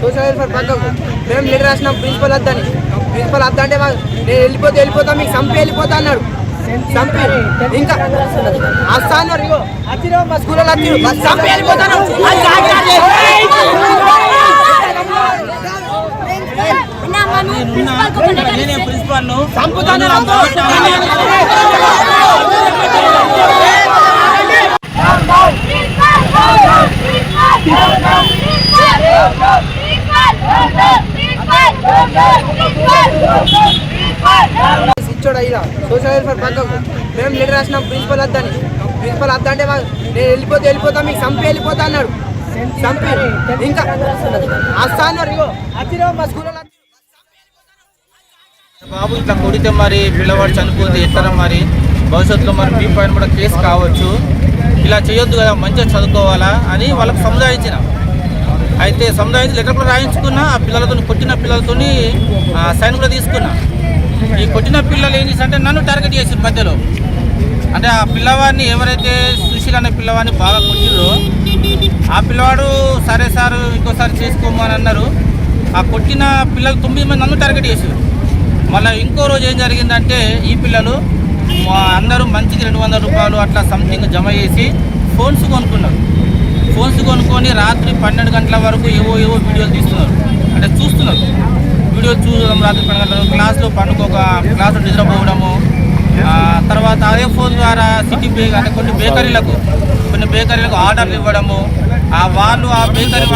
Social welfare పక్కకు మేము letter రాసినాం principal వద్దని. ప్రిన్సిపల్ వద్ద అంటే నేను వెళ్ళిపోతా మీకు చంపి వెళ్ళిపోతా అన్నాడు. చంపి ఇంకా వస్తా అన్నారు. ఇగో వచ్చిన మా స్కూల్లో వచ్చి చంపి వెళ్ళిపోతాను చంపుతాను. సోషల్ వెల్ఫేర్ పక్కకు మేము లెటర్ రాసినాం ప్రిన్సిపల్ వద్దని. ప్రిన్సిపల్ వద్ద అంటే నేను వెళ్ళిపోతా మీకు చంపి వెళ్ళిపోతా అన్నాడు. చంపి ఇంకా వస్తా అన్నారు. ఇగో వచ్చిన మా స్కూల్లో బాబు ఇట్లా కొడితే మరి పిల్లవాడు చనిపోతే ఎట్లా మరి భవిష్యత్తులో మరి మీ పైన కూడా కేసు కావచ్చు. ఇలా చేయొద్దు కదా, మంచిగా చదువుకోవాలా అని వాళ్ళకు సముదాయించిన. అయితే సముదాయించి లెటర్ కూడా రాయించుకున్నా. ఆ పిల్లలతో కొట్టిన పిల్లలతో సైన్ కూడా తీసుకున్నా. ఈ కొట్టిన పిల్లలు ఏం చేశారంటే నన్ను టార్గెట్ చేసారు మధ్యలో. అంటే ఆ పిల్లవాడిని ఎవరైతే సుశీల్ అనే పిల్లవాడిని బాగా కొట్టిరో ఆ పిల్లవాడు సరే సార్ ఇంకోసారి చేసుకోమని అన్నారు. ఆ కొట్టిన పిల్లలు 9 మంది నన్ను టార్గెట్ చేశారు. మళ్ళీ ఇంకో రోజు ఏం జరిగిందంటే ఈ పిల్లలు అందరూ మంచికి 200 రూపాయలు అట్లా సంథింగ్ జమ చేసి ఫోన్స్ కొనుక్కున్నారు. ఫోన్స్ కొనుక్కొని రాత్రి 12 గంటల వరకు ఏవో వీడియోలు తీస్తున్నారు. అంటే చూస్తున్నారు, వీడియోలు చూడడం. రాత్రి 12 గంటల క్లాస్లో పండుకోక క్లాస్లో నిద్రపోవడము. తర్వాత అదే ఫోన్ ద్వారా సిటీ అంటే కొన్ని బేకరీలకు ఆర్డర్లు ఇవ్వడము. వాళ్ళు ఆ బేకరీ